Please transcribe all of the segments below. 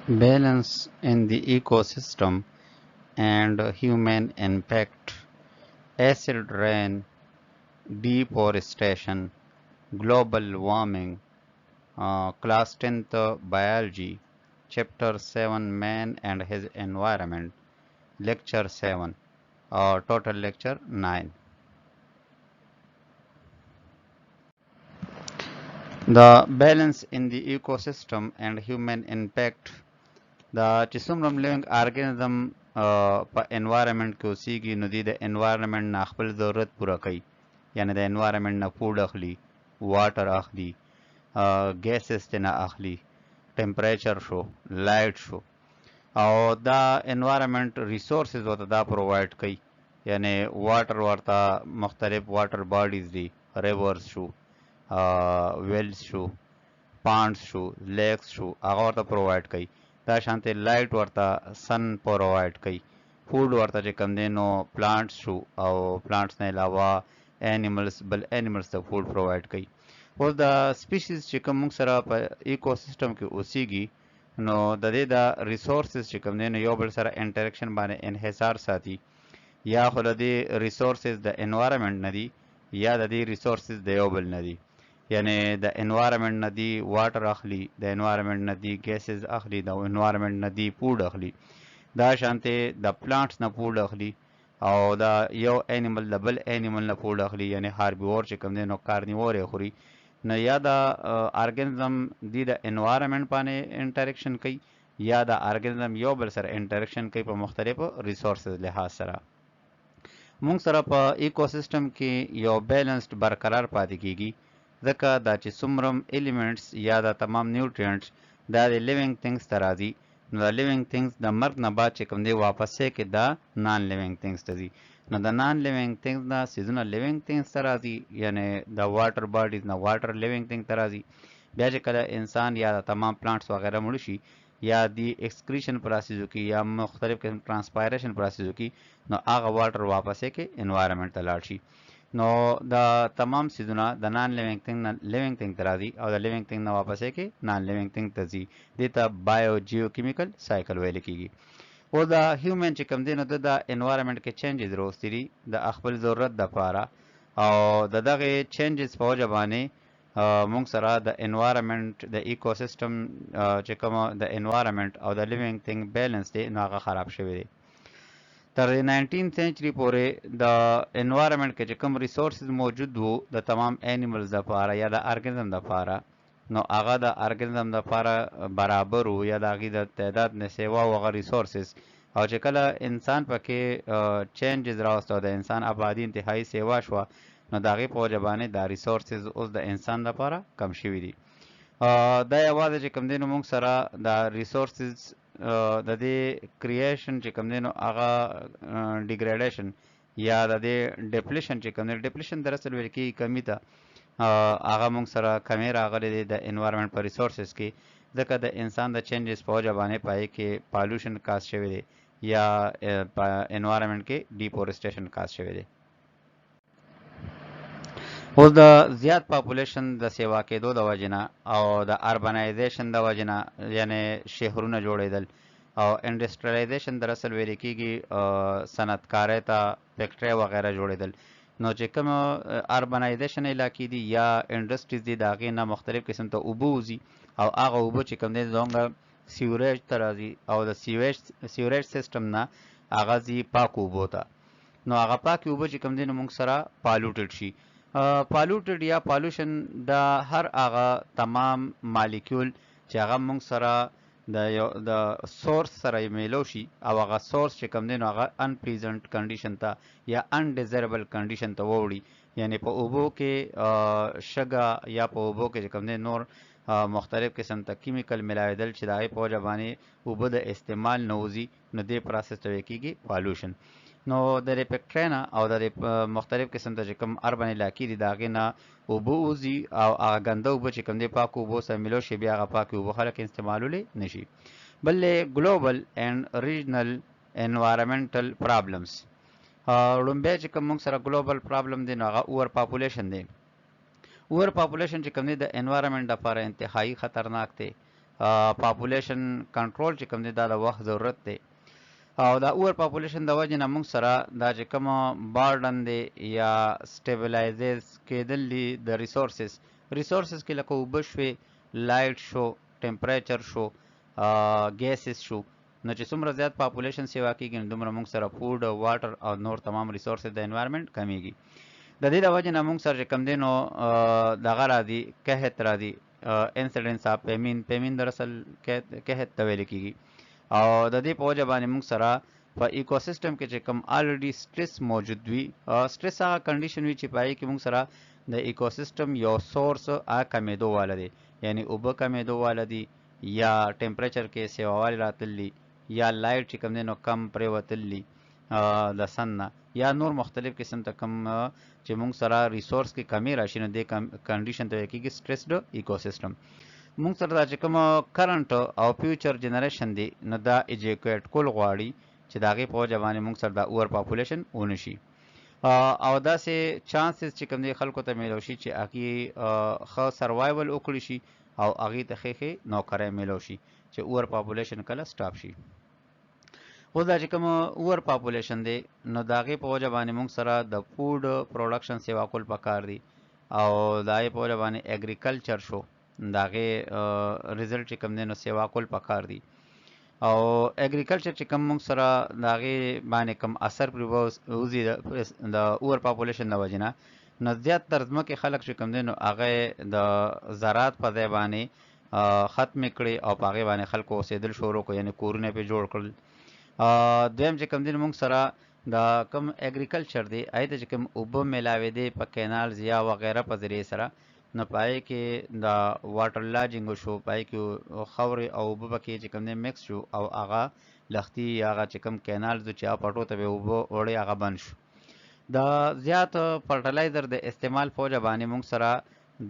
Balance in the ecosystem and human impact, acid rain, deforestation, global warming, class 10th biology, chapter 7 man and his environment, lecture 7, total lecture 9. The balance in the ecosystem and human impact. The چې څومره living organism په environment کې اوسېږي نو دوی د environment نه خپل ضرورت پوره کوي، یعنی د environment نه food اخلي، water اخلي، gases ترې نه اخلي، temperature شو، light شو، او دا environment resources ورته دا provide کوي، یعنی water ورته مختلف water bodies دي، rivers شو، wells شو، پانډز شو، لیکس شو، هغه ورته پرووایډ کوي. دا شانته لایټ ورته سن پرووایډ کوي. فود ورته چې کوم دی نو پلانټس شو او پلانټس نه علاوه انیملز بل انیملز ته فود پرووایډ کوي. اوس د سپیشیز چې کوم موږ سره په ایکو سیستم کې اوسېږي نو د دې د ریسورسز چې کوم دی نو یو بل سره انټریکشن باندې انحصار ساتي، یا خو د دې ریسورسز د انوایرمنټ نه دي یا د دې ریسورسز د یو بل نه دي. یعنی د انوایرمنټ نه دی واټر اخلي، د انوایرمنټ نه دی ګیسز اخلي، د انوایرمنټ نه دی فود اخلي، دا شانته د پلانټس نه فود اخلي او دا یو انیمل د بل انیمل نه فود اخلي، یعنی هاربیور چې کوم دی نو کارنیور یې خوري. نو یا د ارګانیزم دی د انوایرمنټ باندې انټریکشن کوي یا د ارګانیزم یو بل سره انټریکشن کوي په مختلفو ریسورسز لحاظ سره. موږ سره په ایکو سیستم کې یو بیلنسډ برقرار پاتې کیږي، ځکه دا چې څومره ایلیمنټس یا د تمام نیوټرینټس دا د لیوینګ تھنګس ته راځي، نو د لیوینګ تھنګس د مرګ نه بعد چې کوم دی واپس یې کې دا نان لیوینګ تھنګس ته ځي. نو د نان لیوینګ تھنګس نه سیزونه لیوینګ تھنګس ته راځي، یعنی د واټر باډیز نه واټر لیوینګ تھنګ ته راځي. بیا چې کله انسان یا د تمام پلانټس وغیرہ مړ شي یا دی ایکسکریشن پروسیسو کې یا مختلف قسم ټرانسپایریشن پروسیسو کې نو هغه واټر واپس یې کې انوایرمنټ ته لاړ شي. نو د تمام سیزونه د نان لیوینګ تھنګ نه لیوینګ تھنګ ته راځي او د لیوینګ تھنګ نه واپس یې کې نان لیوینګ تھنګ ته ځي. دې ته بایو جیو کیمیکل سایکل ویل کېږي. او د هیومن چې کوم دی نو د انوایرمنټ کې چینجز راوستي دي د خپل ضرورت دپاره، او د دغې چینجز په وجه باندې موږ سره د انوایرمنټ د ایکو سیستم چې کوم د انوایرمنټ او د لیوینګ تھنګ بیلنس دی نو هغه خراب شوی دی. تر 19 سنچري پورې د انوایرمنټ کې چې کوم ریسورسز موجود وو د تمام انیملز لپاره یا د ارګانیزم لپاره نو هغه د ارګانیزم لپاره برابر وو یا د هغې د تعداد نه سیوا و هغه ریسورسز، او چې کله انسان پکې چینجز راوست او د انسان آبادي انتهایی سیوا شوه نو د هغې په وجه باندې دا ریسورسز اوس د انسان لپاره کم شوي دي. دا یوازې چې کوم دی نو موږ سره د ریسورسز د دې کریشن چې کوم دی نو هغه ډیګریډیشن یا د دې ډیپلیشن چې کوم دی، ډیپلیشن در اصل ویل کېږي کمی ته، هغه موږ سره کمی راغلی دی د انوایرمنټ په ریسورسز کې، ځکه د انسان د چینجز په وجه باندې پای کې پالوشن کاز شوی دی یا په انوایرمنټ کې ډیفورسټیشن کاز شوی دی. اوس د زیات پاپولیشن د سیوا کېدو د وجې نه او د اربنایزیشن د وجې نه، یعنی شهرونه جوړېدل او انډسټریالایزیشن در اصل ویل کېږي صنعتکارۍ ته فیکټرۍ وغیره جوړېدل، نو چې کوم اربنایزیشن علاقې دي یا انډسټریز دي د هغې نه مختلف قسم ته اوبه وځي او هغه اوبه چې کوم دی زموږ سیوریج ته راځي او د سیوریج سیسټم نه هغه ځي پاکو اوبو ته. نو هغه پاکې اوبه چې کوم دی نو موږ سره پالوټډ شي. پالوټډ یا پالوشن د هر هغه تمام مالیکول چې هغه موږ سره د سورس سره میلو شي او هغه سورس چې کوم دی نو هغه انپلیزنټ کنډیشن ته یا انډیزایربل کنډیشن ته ووړي، یعنی په اوبو کې شګه یا په اوبو کې چې کوم دی نور مختلف قسم ته کیمیکل ملاوېدل چې د هغې په وجه باندې اوبه د استعمال نه وځي، نو دې پروسس ته ویل کېږي پالوشن. نو د دې فیکټرۍ نه او د مختلف قسم ته چې کوم اربن علاقې دي د هغې نه اوبه وځي او هغه ګنده اوبه چې کوم دی پاکو اوبو سره میلو شي، بیا هغه پاکې اوبه خلک استعمالولی نه شي. بل ګلوبل اینډ ریجنل انوایرمنټل پرابلمس. لومبی چې کوم موږ سره ګلوبل پرابلم دی نو هغه اوور پاپولیشن دی. اوور پاپولیشن چې کوم دی د انوایرمنټ لپاره انتهایی خطرناک دی، پاپولیشن کنټرول چې کوم دی دا د وخت ضرورت دی او دا اوور پاپولیشن د وجې نه موږ سره دا چې کومه بارډن دی یا سټیبلایزز کېدل دي د ریسورسز کې لکه اوبه شوې لایټ شو ټمپریچر شو ګیسز شو نو چې څومره زیات پاپولیشن سیوا کېږي نو دومره موږ سره فوډ واټر او نور تمام ریسورسز د انوایرمنټ کمیږي د دې د وجې نه موږ سره چې کوم دی نو دغه راځي قحط راځي انسیډنس اف پیمین در اصل قحط ته ویل کېږي او د دې په وجه باندې موږ سره په ایکوسیستم کې چې کوم الریډي سټریس موجود وي سټریس هغه کنډیشن وي چې پای کې موږ سره د ایکوسیستم یو سورس کمیدو والا دی یعنی اوبه کمیدو والا دی یا ټمپریچر کې سیواوالی راتللی یا لایټ چې کوم دی نو کم پرېوتلی د سن نه یا نور مختلف قسم ته کم چې موږ سره ریسورس کې کمی راشي نو دې کنډیشن ته ویل کېږي سټریسډ ایکوسیستم موږ سره دا چې کوم کرنټ او فیوچر جنریشن دی نو دا ایجوکیټ کول غواړي چې د هغې په وجه باندې موږ سره دا اوور پاپولیشن ونه شي او داسې چانسز چې کوم دی خلکو ته میلو شي چې هغې ښه سروایول وکړي شي او هغې ته ښې نوکری میلو شي چې اوور پاپولیشن کله سټاپ شي اوس دا چې کوم اوور پاپولیشن دی نو د هغې په وجه باندې موږ سره د فوډ پروډکشن سیوا کول پکار دي او د هغې په وجه باندې اګریکلچر شو د هغې ریزلټ چې کوم دی نو سیوا کول پکار دي او اګریکلچر چې کوم موږ سره د هغې باندې کوم اثر پرې وځي د اوور پاپولیشن د وجې نه نو زیاتتر ځمکې خلک چې کوم دی نو هغه د زراعت په ځای باندې ختمې کړې او په هغې باندې خلکو اوسېدل شروع کړو یعنې کورونه پرې جوړ کړل دویم چې کوم دی موږ سره د کوم اګریکلچر دی هغې ته چې کوم اوبه میلاوېدې په کینالز یا وغیره په ذریعې سره نو په هغې کې د واټر لاجینګ وشو په هغې کې خاورې او اوبه پکې چې کوم دی مکس شو او هغه لښتي هغه چې کوم کینالز چې هغه پټو ته به اوبه وړې هغه بند شو د زیات فرټیلایزر د استعمال په وجه باندې موږ سره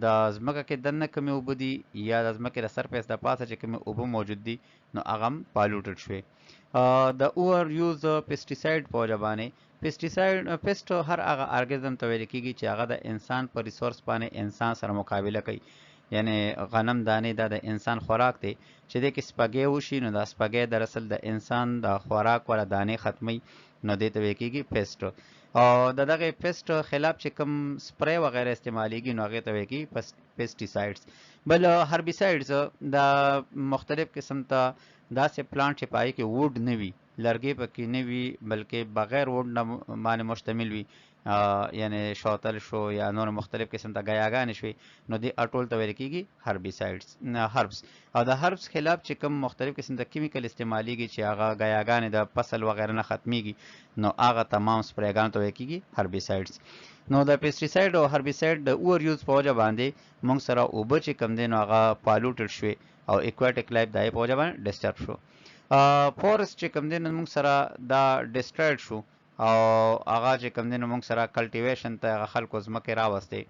د ځمکه کې دننه کمې اوبه دي یا د ځمکې د سرفیس د پاسه چې کمې اوبه موجود دي نو هغه هم پالوټډ شوې د اوور یوز پیسټیسایډ په وجه باندې پیسټ هر هغه ارګزم ته ویل کېږي چې هغه د انسان په ریسورس باندې انسان سره مقابله کوي یعنی غنم دانې دا د انسان خوراک دی چې دې کې سپږی وشي نو دا سپږی در اصل د انسان د خوراک والا دانې ختمي نو دې ته ویل کېږي پیسټ او د دغه پیسټ خلاف چې کوم سپری وغیره استعمالیږي نو هغې ته ویل کېږي پیسټیسایډز بل هربیسایډز دا مختلف قسم ته داسې پلانټ چې په هغې کې ووډ نه وي لرګې پکې نه وي بلکې بغیر ووډ نه باندې مشتمل وي یعنی شوتل شو یا نور مختلف قسم ته ګیاګانې شوي نو دې اټول ته ویل کېږي هربس او د هربس خلاف چې کوم مختلف قسم د کیمیکل استعمالیږي چې هغه ګیاګانې د فصل وغیره نه ختمیږي نو هغه تمام سپریګانو ته ویل کېږي هربیسایډز نو د پیسټیسایډ او هربیسایډ د اوور یوز په وجه باندې موږ سره اوبه چې کوم دی نو هغه پالوټډ شوې او ایکواټیک لایف د هغې په وجه باندې ډسټرب شو فورست چې کوم دی نو موږ سره دا ډسټرایډ شو او هغه چې کوم دی نو موږ سره کلټیویشن ته هغه خلکو ځمکې راوستې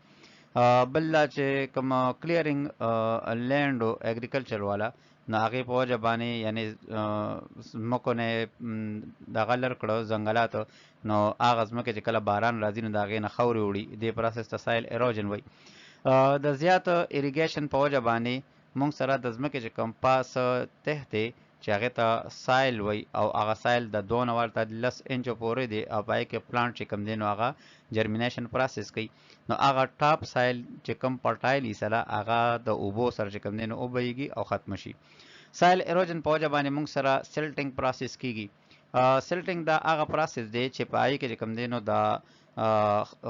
بل دا چې کوم کلیرینګ لینډ او اګریکلچر والا نو هغې په وجه باندې یعنې ځمکو نه دغه لر کړه ځنګلات نو هغه ځمکې چې کله باران راځي نو د هغې نه خاورې وړي دې پروسس ته سایل ایروجن وایي د زیات اریګیشن په وجه باندې موږ سره د ځمکې چې کوم پاس تحت دی چې هغې ته سایل وایي او هغه سایل د 2 ورته 10 انچو پورې دی او په هغې کې پلانټ چې کوم دی نو هغه جرمینیشن پروسس کوي نو هغه ټاپ سایل چې کوم فرټایل حصه هغه د اوبو سره چې کوم دی نو وبهیږي او ختم شي سایل ایروجن په وجه باندې موږ سره سلټینګ پروسس کیږي سلټینګ دا هغه پروسس دی چې په هغې کې چې کوم دی نو د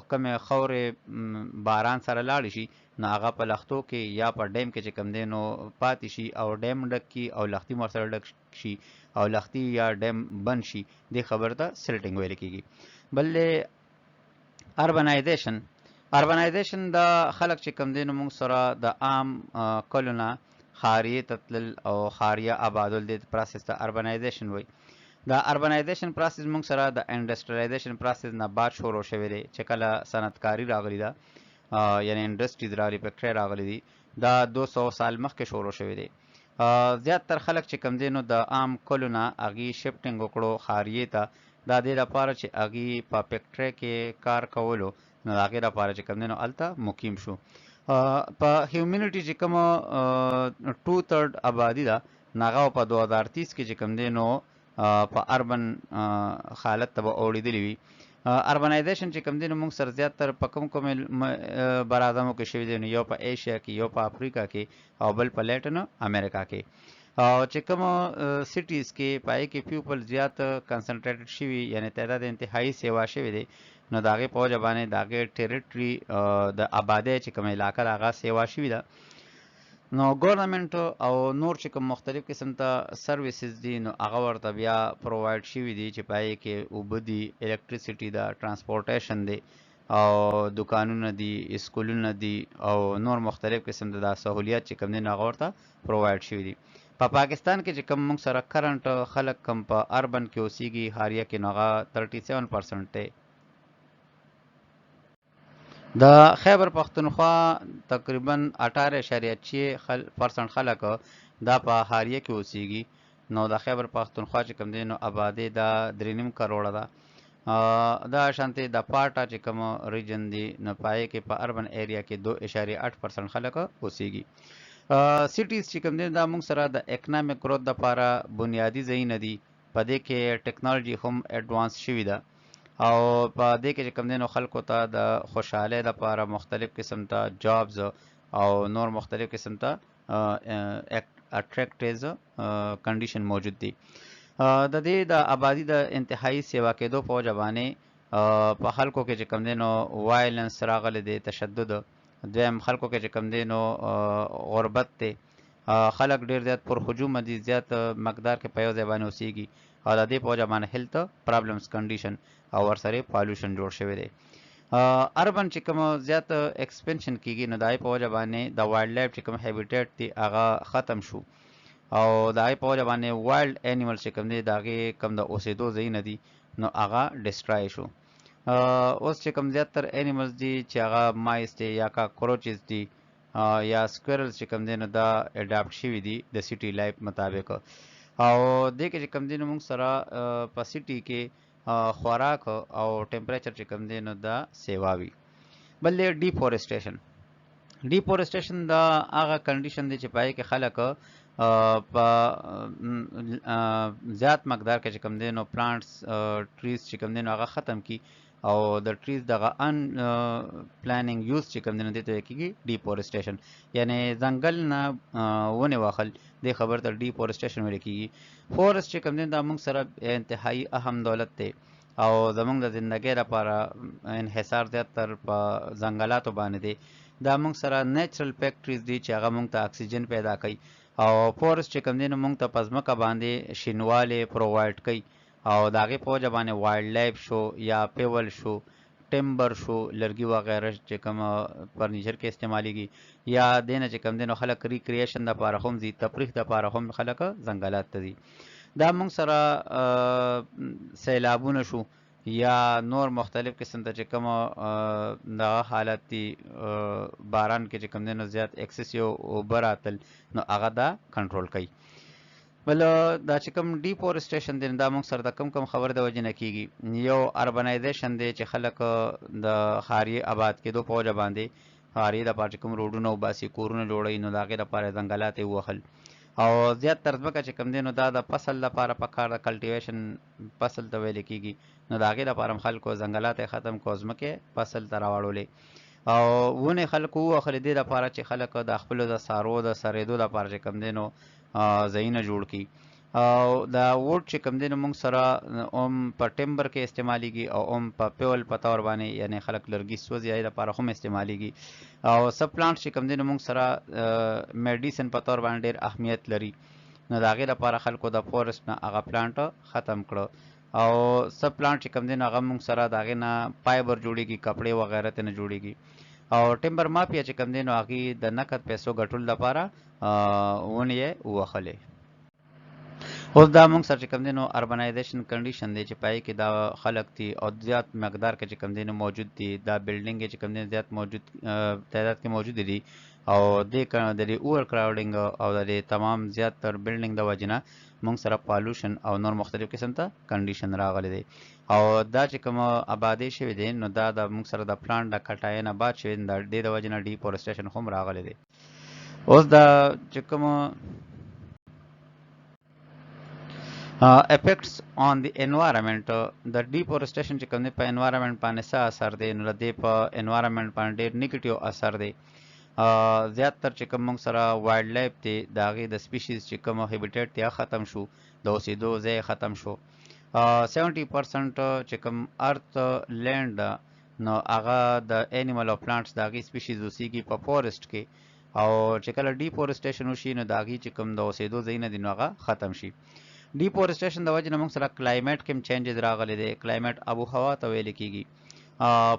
کومې خاورې باران سره لاړې شي نو هغه په لښتو کې یا په ډیم کې چې کوم دی نو پاتې شي او ډیم ډک کي او لښتي هم ورسره ډک شي او لښتي یا ډیم بند شي دې خبر ته سلټینګ ویل کېږي بل اربنایزیشن د خلک چې کوم دی نو موږ سره د عام کلو نه ښاریې ته تلل او ښاریه آبادول دې پروسس ته اربنایزیشن وایي د اربنایزیشن پروسس موږ سره د انډسټریالایزیشن پروسس نه بعد شروع شوی دی چې کله صنعتکاري راغلې ده یعنی انډسټریز راغلي فیکټرۍ راغلي دي دا 200 سال مخکې شروع شوی دی زیاتتر خلک چې کوم دی نو د عام کلو نه هغې شفټینګ وکړو ښاریې ته دا دې لپاره چې هغې په فیکټرۍ کې کار کولو نو د هغې لپاره چې کوم دی نو هلته مقیم شو په هیومینټي چې کوم 2/3 آبادی ده ناغه په 2030 کې چې کوم دی نو په اربن حالت ته به اوړېدلی وي. اربنایزیشن چې کوم دی نو موږ سره زیاتره په کوم برادمو کې شوي دي، نو یو په ایشیا کې، یو په افریقا کې، او بل په لیټن امریکا کې. او چې کوم سټیز کې پای کې پیپل زیات کنسنټریټډ شوي، یعنی تعداد انتهایی سیوا شوی دی، نو د هغې په وجه باندې د هغې ټریټري د آبادۍ چې کومه علاقه ده هغه سیوا شوي ده. نو ګورنمنټ او نور چې کوم مختلف قسم ته سرویسز دي نو هغه ورته بیا پرووایډ شوي دي، چې پای کې اوبه دي، الکتریسټي ده، ترانسپورټیشن دی، او دکانونه دي، اسکولونه دي، او نور مختلف قسم د سہولیات چې کوم دي نو هغه ورته پرووایډ شوي دي. په پاکستان کې چې کوم موږ سره کرنٹ خلک کم په اربن کې اوسېږي، حاریه کې نو هغه 37% دی. د خیبر پښتونخوا تقریبا 18.6% خلک دا په حاریه کې اوسېږي. نو د خیبر پښتونخوا چې کوم دی نو آبادي دا 3.5 کروڑه ده. دا شانتي د پاټا چې کوم ریجن دی نو پای کې په اربن ایریا کې 2.8% خلک اوسېږي. سټیز چې کوم دی دا موږ سره د اکنامک گروث لپاره بنیادی ځایونه دي. په دې کې ټیکنالوژي هم ایڈوانس شوې ده، او په دې کې چې کوم دی نو خلکو ته د خوشحالۍ لپاره مختلف قسم ته جابز او نور مختلف قسم ته اټریکټیز کنډیشن موجود دي. د دې د آبادی د انتهایی سیوا کېدو په وجه باندې په خلکو کې چې کوم دی نو وایلنس راغلی دی، تشدد. دویم خلکو کې چې کوم دی نو غربت دی، خلک ډیر زیات پر هجوم دي، زیات مقدار کې په یو ځای باندې اوسېږي، او د دې په وجه باندې هیلث پرابلمز کنډیشن او ورسره پالوشن جوړ شوی دی. اربن چې کوم زیات ایکسپنشن کیږي نو د هغې په وجه باندې د وایلډ لایف چې کوم هیبیټیټ دی هغه ختم شو، او د هغې په وجه باندې وایلډ انیمل چې کوم دی د هغې کوم د اوسېدو ځایونه دي نو هغه ډسټرای شو. اوس چې کوم زیاتر انیملز دي چې هغه مایس دی یا کاکروچز دي یا سکویرلز چې کوم دی نو دا اډاپټ شوي دي د سټي لایف مطابق. او دې کې چې کوم دی نو موږ سره په سټي کې خوراک او ټمپریچر چې کوم دی نو دا سیوا وي. بل دی ډیفورسټیشن. ډیفورسټیشن دا هغه کنډیشن دی چې پای کې خلک په زیات مقدار کې چې کوم دی نو پلانټس ټریز چې کوم دی نو هغه ختم کی، او د ټریز دغه ان پلانینګ یوز چې کوم دی نو دې ته کېږي ډیفورسټیشن، یعنی ځنګل نه ونې واخل، دې خبر ته ډیفورسټیشن ویل کېږي. فورسټ چې کوم دی دا موږ سره انتهایی اهم دولت دی، او زموږ د زندګۍ لپاره انحصار زیاتر په ځنګلاتو باندې دی. دا موږ سره نیچرل فیکټریز دي چې هغه موږ ته اکسیجن پیدا کوي، او فورسټ چې کوم دی نو موږ ته په ځمکه باندې شینوالی پرووایډ کوي، او د هغې په وجه باندې وایلډ لایف شو یا پیول شو، ټمبر شو، لرګي وغیره چې کوم فرنیچر کې استعمالیږي، یا دې نه چې کوم دی نو خلک ریکریشن دپاره هم ځي، تفریح دپاره هم خلک ځنګلات ته ځي. دا موږ سره سیلابونه شو یا نور مختلف قسم ته چې کوم دغه حالت دي، باران کې چې کوم دی نو زیات ایکسیسیو اوبه راتل نو هغه دا کنټرول کوي. بل دا چې کوم ډیفورسټیشن دی دا موږ سره د کم خبر د وجې نه کېږي. یو اربنایزیشن دی چې خلک د ښاري آباد کېدو په وجه باندې ښاري دپاره چې کوم روډونه وباسي، کورونه جوړوي، نو د هغې دپاره ځنګلات یې ووهل، او زیات تر ځمکه چې کوم دی نو دا د فصل لپاره پکار د کلټیویشن فصل ته ویل کېږي، نو د هغې دپاره هم خلکو ځنګلات یې ختم کړو، ځمکې فصل ته راواړولې، او ونې خلکو ووهلې دې دپاره چې خلک د خپلو د څاروو د څرېدو لپاره چې کوم دی نو ځایونه جوړ کړي. او دا ووډ چې کوم دی نو موږ سره هم په ټمبر کې استعمالیږي، او هم په پیول په طور باندې، یعنی خلک لرګي سوځي هغې دپاره هم استعمالیږي. او سب پلانټس چې کوم دی نو موږ سره میډیسن په طور باندې ډېر اهمیت لري، نو د هغې دپاره خلکو د فورسټ نه هغه پلانټ ختم کړه. او سب پلانټ چې کوم دی نو هغه موږ سره د هغې نه فایبر جوړېږي، کپړې وغیره ته نه جوړېږي. او ټمبر مافیا چې کوم دی نو هغې د نقد پیسو ګټلو لپاره ونې یې ووهلې. اوس دا موږ سره چې کوم دی نو اربنایزیشن کنډیشن دی چې پای کې دا خلک دي او زیات مقدار کې چې کوم دی نو موجود دي دا بلډینګ چې کوم دی زیات موجود تعداد کې موجود دي او د اوور کراوډینګ او د تمام زیات تر بلډینګ د وجنه موږ سره پالوشن او نور مختلف قسم ته کنډیشن راغلي دي او دا چې کوم آبادی شوی دی نو دا د موږ سره د پلانټ د کټای نه بعد شوی د وجنه ډیفورسټیشن هم راغلي دي اوس دا چې کوم effects on the environment د deforestation چې کوم دی په environment باندې څه اثر دی نو د دې په environment باندې ډېر نیگیټیو اثر دی زیاتر چې کوم موږ سره وایلډ لایف دی د هغې د سپیشیز چې کوم هیبیټیټ دی ختم شو د اوسېدو ځای ختم شو 70% چې کوم ارث لینډ نو هغه د انیمل او پلانټس د هغې سپیشیز اوسېږي په فورسټ کې او چې کله ډیفورسټیشن وشي نو د هغې چې کوم د اوسېدو ځایونه دي نو هغه ختم شي ډیفورسټیشن د وجې نه موږ سره کلایمیټ کې هم چینجز راغلی دی کلایمیټ ابو هوا ته ویل کېږي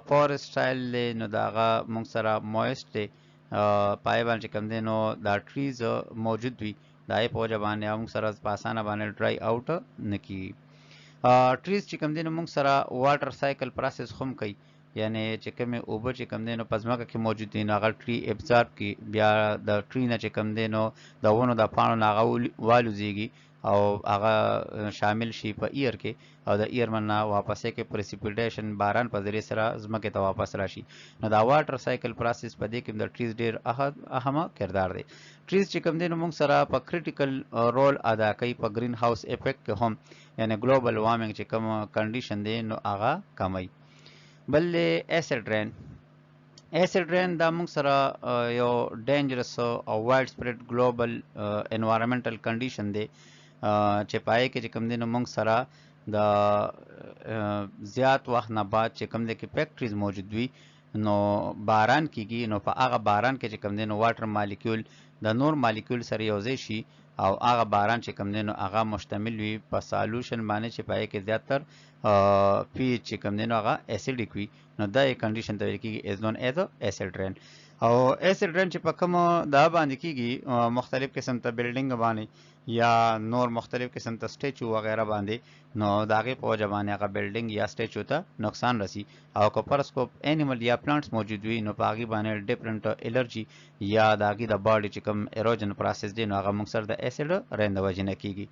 فورسټ سټایل دی نو د هغه موږ سره مویسټ دی پای باندې چې کوم دی نو دا ټریز موجود وي د هغې په وجه باندې موږ سره په اسانه باندې ډرای آوټ نه کېږي ټریز چې کوم دی نو موږ سره واټر سایکل پروسس هم کوي یعنی چې کومې اوبه چې کوم دی نو په ځمکه کې موجود دي نو هغه ټري ابزارب کړي بیا د ټري نه چې کوم دی نو د ونو د پاڼو نه هغه والوزېږي او هغه شامل شي په ایر کې او د ایر منه واپس کې پریسیپیټیشن باران په ذریعه سره ځمکې ته واپس راشي نو دا واټر سایکل پروسس په دې کې د ټریز ډیر اهمه کردار دی ټریز چې کوم دی نو موږ سره په کریټیکل رول ادا کوي په گرین هاوس افیکټ کې هم یعنی ګلوبل وارمنګ چې کوم کنډیشن دی نو هغه کموي بل ایسډ رین دا موږ سره یو ډینجرس او وایډ سپریډ ګلوبل انوایرنمنټل کنډیشن دی چې پای کې چې کوم دی نو موږ سره د زیات وخت نه بعد چې کوم دی کې فیکټریز موجود وي نو باران کېږي نو په هغه باران کې چې کوم دی نو واټر مالیکول د نور مالیکول سره یوځای شي او هغه باران چې کوم دی نو هغه مشتمل وي په سالوشن باندې چې پای کې زیاتر پی چې کوم دی نو هغه اسیډیک وي نو دا یې کنډیشن ته ویل کېږي از نون ایز ایسډ رین او ایسډ رین چې په کومو دا باندې کېږي مختلف قسم ته بلډینګ باندې یا نور مختلف قسم ته سټیچو وغیرہ باندې نو د هغې په وجه باندې هغه بلډینګ یا سټیچو ته نقصان رسي او که فرض کو انیمل یا پلانټس موجود وي نو په هغې باندې ډفرنټ الرجي یا د هغې د باډي چې کوم ایروجن پروسس دی نو هغه موږ سره د ایسډ رین د وجې نه کېږي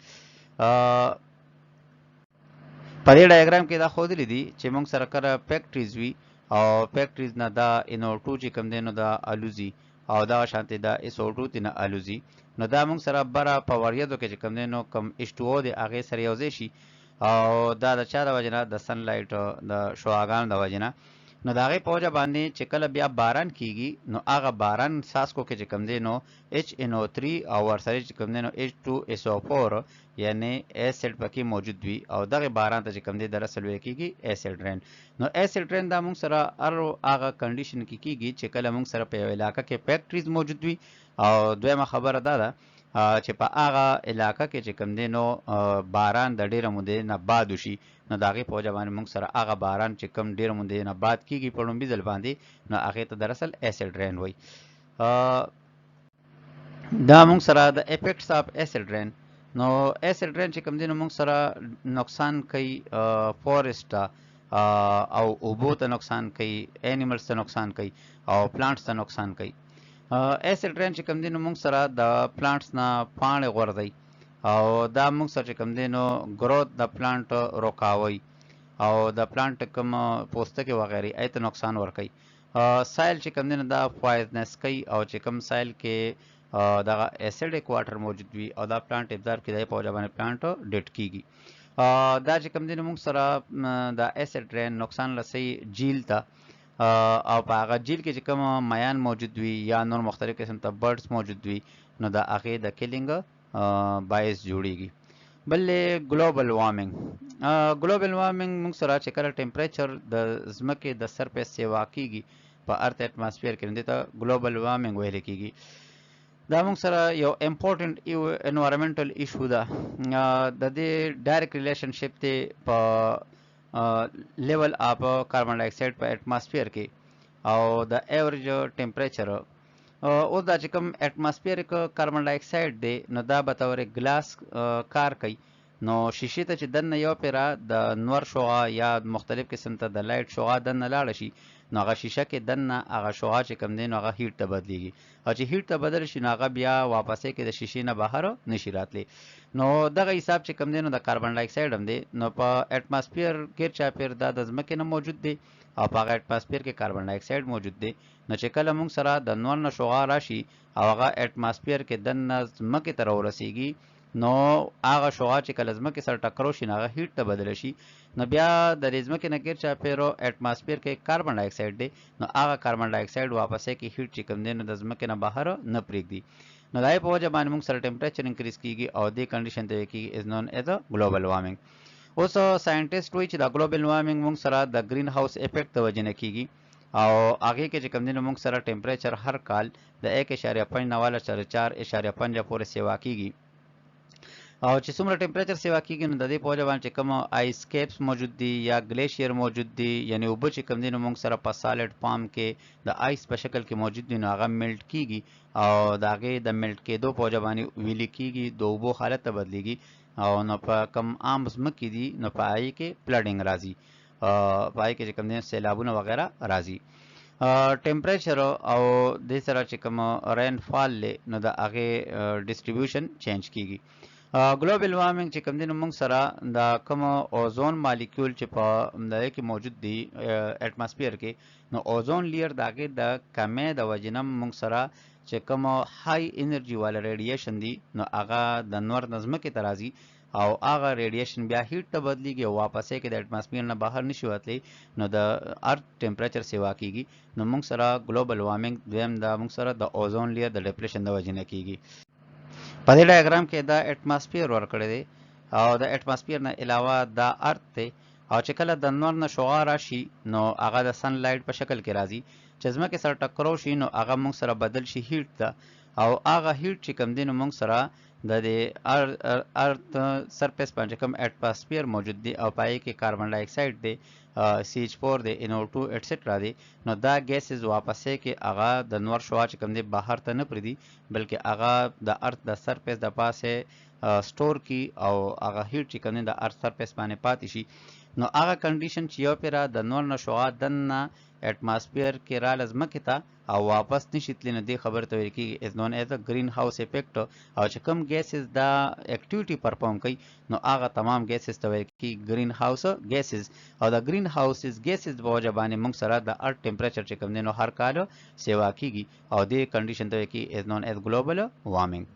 په دې ډایګرام کې دا ښودلی دي چې موږ سره کله فیکټریز وي او فیکټریز نه دا NO2 چې کوم دی نو دا الوزي او دغه شانتې دا SO2 ترې نه الوزي نو دا موږ سره بره په وریځو کې چې کوم دی نو کوم H2O دی هغې سره یوځای شي او دا د چا د وجې نه د سن لایټ د شعاګانو د وجې نه نو د هغې په وجه باندې چې کله بیا باران کېږي نو هغه باران څاڅکو کې چې کوم دی نو HNO3 او ورسره چې کوم دی نو H2SO4 یعنی ایسډ پکې موجود وي او دغه باران ته چې کوم دی دراصل ویل کېږي ایسډ رین نو ایسډ رین دا موږ سره هغه کنډیشن کې کېږي چې کله موږ سره په یو علاقه کې فیکټریز موجود وي او دویمه خبره دا ده چې په هغه علاقه کې چې کوم دی نو باران د ډېره مودې نه بعد وشي نو د هغې په وجه باندې موږ سره هغه باران چې کوم ډېره مودې نه بعد کېږي په لومړي ځل باندې نو هغې ته دراصل ایسډ رین وایي دا موږ سره د افیکټس اف ایسډ رین نو ایسډ رین چې کوم دی نو موږ سره نقصان کوي فورسټ ته او اوبو ته نقصان کوي انیملز ته نقصان کوي او پلانټس ته نقصان کوي ایسډ رین چې کوم دی نو موږ سره د پلانټس نه پاڼې غورځوي او دا موږ سره چې کوم دی نو ګروت د پلانټ روکاوي او د پلانټ کوم پوستکي وغیرې هغې ته نقصان ورکوي سایل چې کوم دی نو دا پوایزنس کوي او چې کوم سایل کې دغه ایسیډک واټر موجود وي او دا پلانټ ابزارب کړي د هغې په وجه باندې پلانټ ډیټ کېږي دا چې کوم دی نو موږ سره د ایسډ رین نقصان رسوي جیل ته او په هغه جیل کې چې کوم میان موجود وي یا نور مختلف قسم ته برډس موجود وي نو د هغې د کلینګ باعث جوړیږي بل ګلوبل وارمنګ موږ سره چې کله ټمپریچر د ځمکې د سرفیس سیوا کېږي په ارث اټماسفیر کې نو دې ته ګلوبل وارمنګ ویل کېږي دا موږ سره یو امپورټنټ انوایرنمنټل ایشو ده د دې ډایرکټ ریلیشنشپ دی په لیول اف کاربن ډای اکساید په اټماسفیر کې او د ایوریج ټمپریچر اوس دا چې کوم اټماسفیریک کاربن ډای اکساید دی نو دا به طور ګلاس کار کوي نو شیشې ته چې دننه یو پیره د نور شعاع یا مختلف قسم ته د لایټ شعاع دننه لاړه شي نو هغه شیشه کې دننه هغه شعاع چې کم دی نو هغه هیټ ته بدلیږي او چې هیټ ته بدل شي نو هغه بیا واپسې کې د شیشې نه بهر نشي راتلی نو دغه حساب چې کم دی نو د کاربن ډای اکساید هم دی نو په اټماسفیر ګیر چاپیر دا د ځمکې نه موجود دی او په هغه اټماسفیر کې کاربن ډای اکساید موجود دی نو چې کله موږ سره د نور نه شعاع راشي او هغه اټماسفیر کې دننه ځمکې ته راورسیږي نو هغه شعاع چې کله ځمکې سره ټکرو شي نو هغه هیټ ته بدل شي نو بیا د دې ځمکې نه ګیر چاپیرو اټماسفیر کې کاربن ډای اکساید دی نو هغه کاربن ډای اکساید واپسې کې هیټ چې کوم دی نو د ځمکې نه بهر نه پرېږدي نو دا په وجه باندې موږ سره ټمپریچر انکریز کیږي او دې کنډیشن ته کیږي از نون ایز ا ګلوبل وارمنګ اوس ساينټیسټ وایي چې دا ګلوبل وارمنګ موږ سره د گرین هاوس افیکټ د وجه نه کیږي او هغه کې چې کوم دی نو موږ سره ټمپریچر هر کال د 1.5 نه والا 4.5 پورې سیوا کیږي او چې څومره ټمپریچر سیوا کیږي نو د دې په وجه باندې چې کوم آیس کیپس موجود دي یا ګلیشیر موجود دي یعنی اوبه چې کوم دي نو موږ سره په سالډ فارم کې د آیس په شکل کې موجود دي نو هغه میلټ کیږي او د هغې د میلټ کېدو په وجه باندې ویلي کیږي د اوبو حالت ته بدلیږي او نو په کم عام ځمکې دي نو په هغې کې فلډینګ راځي په هغې کې چې کوم دي سیلابونه وغیره راځي ټمپریچر او دې سره چې کوم رین فال دی نو د هغې ډسټریبیوشن چینج کیږي ګلوبل وارمنګ چې کوم دی نو موږ سره د کوم اوزون مالیکول چې په دغه کې موجود دی اټماسفیر کې نو اوزون لیر د هغې د کمې د وجې نه موږ سره چې کوم های انرژي والا ریډیشن دی نو هغه د نور نه ځمکې ته راځي او هغه ریډیشن بیا هیټ ته بدلیږي او واپسې کې د اټماسفیر نه بهر نشي وتلی نو د ارث ټمپریچر سیوا کیږي نو موږ سره ګلوبل وارمنګ دویم د موږ سره د اوزون لیر د ډپلیشن د وجې نه کیږي په دې ډایاګرام کې دا اټماسفیر ورکړی دی او د اټماسفیر نه علاوه دا ارث دی او چې کله د نور نه شعاع راشي نو هغه د سن لایټ په شکل کې راځي چې ځمکې سره ټکرو شي نو هغه موږ سره بدل شي هیټ ته او هغه هیټ چې کوم دی نو موږ سره د دې ارث سرفیس باندې کوم اټماسفیر موجود دی او پای کې کاربن ډای اکساید دی CH4 دی NO2 ایټسټرا دی نو دا ګیسز واپسې کې هغه د نور شعاع چې کوم دی بهر ته نه پرېږدي بلکې هغه د ارث د سرفیس د پاسه سټور کی او هغه هیټ چې کوم دی د ارث سرفیس باندې پاتې شي نو هغه کنډیشن چې یو پیره د نور نه شعاع دننه اټماسفیر کې راله ځمکې ته او واپس نشي تللی نو دې خبرې ته ویل کېږي از نون ایز ا ګرین هاوس افیکټ او چې کوم ګیسز دا اکټیویټي پرفارم کوي نو هغه تمام ګیسز ته ویل کېږي ګرین هاوس ګیسز او د ګرین هاوسز ګیسز په وجه باندې موږ سره د ارث ټمپریچر چې کوم دی نو هر کال سیوا کیږي او دې کنډیشن ته ویل کېږي از نون ایز ګلوبل وارمنګ